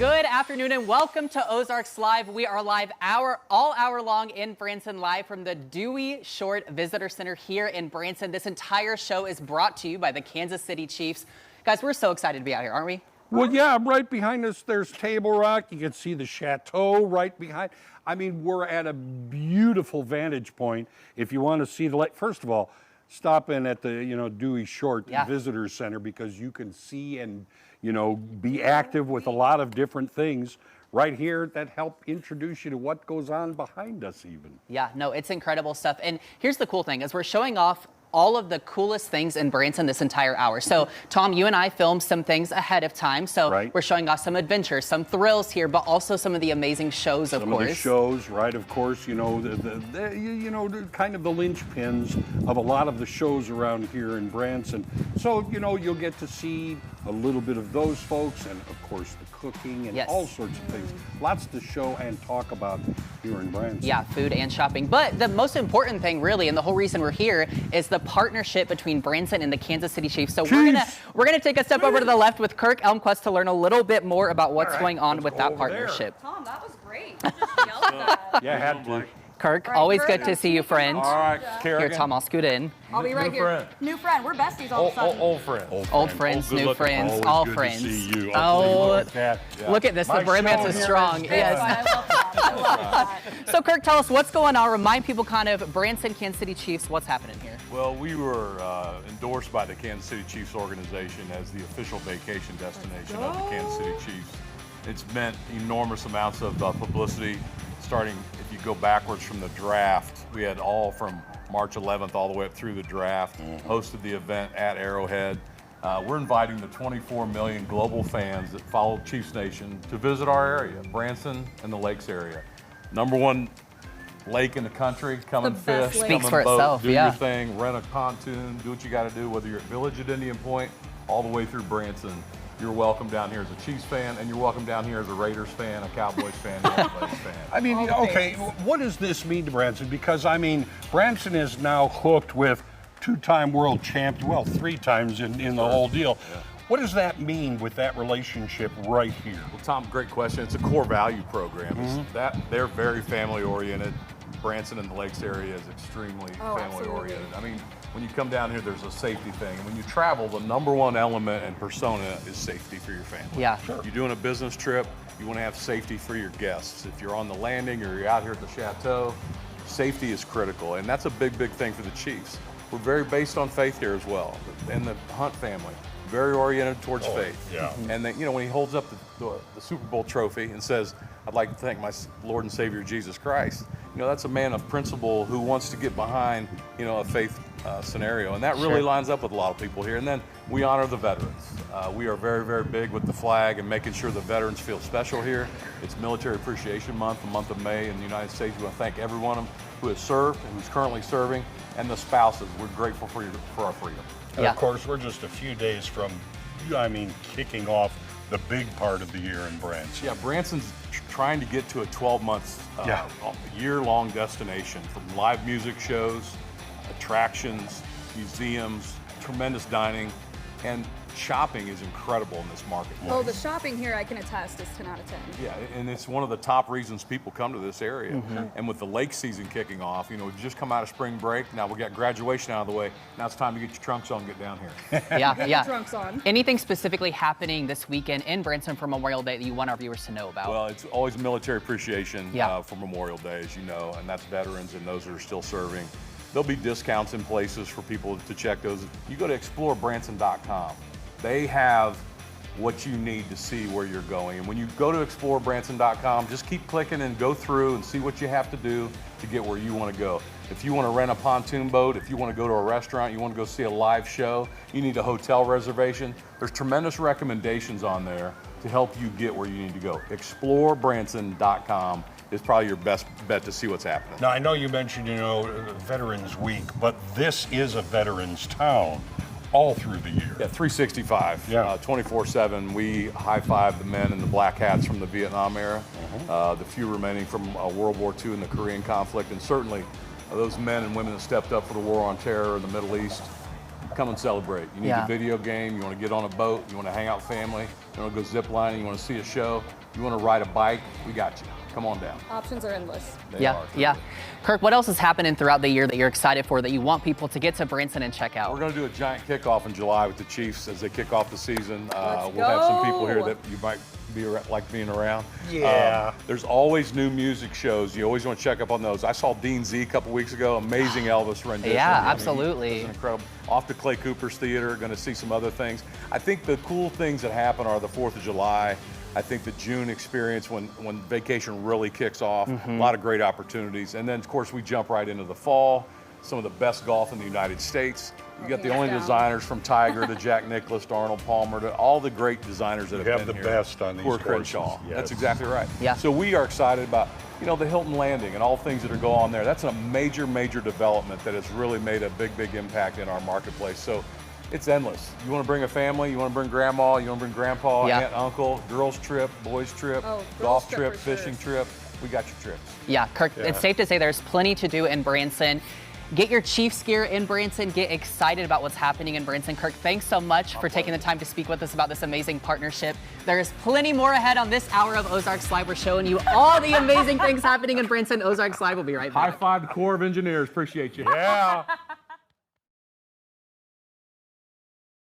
Good afternoon and welcome to Ozarks Live. We are live all hour long in Branson, live from the Dewey Short Visitor Center here in Branson. This entire show is brought to you by the Kansas City Chiefs. Guys, we're so excited to be out here, aren't we? Well, yeah, right behind us, there's Table Rock. You can see the chateau right behind. I mean, we're at a beautiful vantage point. If you want to see the lake, first of all, stop in at the, Dewey Short Visitor Center, because you can see and, be active with a lot of different things right here that help introduce you to what goes on behind us even. Yeah, no, it's incredible stuff. And here's the cool thing, is we're showing off all of the coolest things in Branson this entire hour. So, Tom, you and I filmed some things ahead of time. So we're showing off some adventures, some thrills here, but also some of the amazing shows, of course. Some of the shows, right, of course, kind of the linchpins of a lot of the shows around here in Branson. So, you'll get to see a little bit of those folks and, of course, the cooking and all sorts of things. Lots to show and talk about here in Branson. Yeah, food and shopping. But the most important thing, really, and the whole reason we're here, is the partnership between Branson and the Kansas City Chiefs. So we're gonna take a step over to the left with Kirk Elmquist to learn a little bit more about what's going on with that partnership. Tom, that was great. Yeah, had to. Kirk, always good to see you, friend. All right, Here, Tom, I'll scoot in. I'll be right here. New friend. We're besties all of a sudden. Old friend. Old friends, new friends, all friends. To see you. Oh, look at this. The bromance is strong. Yes. I love that. So, Kirk, tell us what's going on. Remind people kind of Branson, Kansas City Chiefs, what's happening here. Well, we were endorsed by the Kansas City Chiefs organization as the official vacation destination of the Kansas City Chiefs. It's meant enormous amounts of publicity. Starting, if you go backwards from the draft, we had all from March 11th all the way up through the draft, hosted the event at Arrowhead. We're inviting the 24 million global fans that follow Chiefs Nation to visit our area, Branson and the Lakes area. #1 lake in the country, come and fish, Speaks come for and boat, itself, do your thing, rent a pontoon, do what you got to do, whether you're at Village at Indian Point, all the way through Branson. You're welcome down here as a Chiefs fan, and you're welcome down here as a Raiders fan, a Cowboys fan, and a Lakes fan. I mean, okay, what does this mean to Branson? Because, I mean, Branson is now hooked with two-time world champion, well, 3 times in the whole deal. Yeah. What does that mean with that relationship right here? Well, Tom, great question. It's a core value program. They're very family-oriented. Branson and the Lakes area is extremely family-oriented. I mean, when you come down here, there's a safety thing. And when you travel, the #1 element and persona is safety for your family. Yeah. Sure. You're doing a business trip, you want to have safety for your guests. If you're on the landing or you're out here at the chateau, safety is critical. And that's a big, big thing for the Chiefs. We're very based on faith here as well. And the Hunt family, very oriented towards faith. Yeah. And they, when he holds up the Super Bowl trophy and says, "I'd like to thank my Lord and Savior Jesus Christ," that's a man of principle who wants to get behind, a faith scenario. And that really lines up with a lot of people here. And then we honor the veterans. We are very, very big with the flag and making sure the veterans feel special here. It's Military Appreciation Month, the month of May in the United States. We want to thank everyone who has served and who's currently serving, and the spouses. We're grateful for our freedom. And of course, we're just a few days from, kicking off the big part of the year in Branson. Yeah, Branson's trying to get to a 12-month, year-long destination, from live music shows, attractions, museums, tremendous dining, and shopping is incredible in this market. Oh, the shopping here, I can attest, is 10 out of 10. Yeah, and it's one of the top reasons people come to this area. And with the lake season kicking off, we just come out of spring break. Now we got graduation out of the way. Now it's time to get your trunks on and get down here. Yeah. Trunks on. Anything specifically happening this weekend in Branson for Memorial Day that you want our viewers to know about? Well, it's always military appreciation for Memorial Day, as you know, and that's veterans and those that are still serving. There'll be discounts in places for people to check those. You go to explorebranson.com. They have what you need to see where you're going. And when you go to explorebranson.com, just keep clicking and go through and see what you have to do to get where you want to go. If you want to rent a pontoon boat, if you want to go to a restaurant, you want to go see a live show, you need a hotel reservation, there's tremendous recommendations on there to help you get where you need to go. explorebranson.com is probably your best bet to see what's happening. Now, I know you mentioned, Veterans Week, but this is a veterans town all through the year. Yeah, 365, 24/7. We high-five the men in the black hats from the Vietnam era, the few remaining from World War II and the Korean conflict, and certainly those men and women that stepped up for the war on terror in the Middle East. Come and celebrate. You need a video game, you want to get on a boat, you want to hang out with family, You want to go zip lining, you want to see a show, you want to ride a bike, we got you. Come on down. Options are endless. They are. Yeah. Kirk, what else is happening throughout the year that you're excited for, that you want people to get to Branson and check out? We're going to do a giant kickoff in July with the Chiefs as they kick off the season. Let's we'll have some people here go. that you might be like being around. Yeah. There's always new music shows. You always want to check up on those. I saw Dean Z a couple weeks ago. Amazing Elvis rendition. Yeah, I mean, absolutely. it was incredible. Off to Clay Cooper's theater. Going to see some other things. I think the cool things that happen are the 4th of July. I think the June experience when vacation really kicks off, a lot of great opportunities. And then, of course, we jump right into the fall, some of the best golf in the United States. You got the only designers from Tiger to Jack Nicklaus to Arnold Palmer to all the great designers that You have have been the here. best on these Poor courses, Crenshaw. yes. That's exactly right. Yeah. So we are excited about, the Hilton Landing and all things that are going on there. That's a major, major development that has really made a big, big impact in our marketplace. So it's endless. You want to bring a family, you want to bring grandma, you want to bring grandpa, aunt, uncle, girls trip, boys trip, golf trip, fishing trip. We got your trips. Yeah, Kirk, it's safe to say there's plenty to do in Branson. Get your Chiefs gear in Branson. Get excited about what's happening in Branson. Kirk, thanks so much for taking the time to speak with us about this amazing partnership. There's plenty more ahead on this hour of Ozarks Live. We're showing you all the amazing things happening in Branson. Ozarks Live will be right back. High five the Corps of Engineers. Appreciate you. Yeah.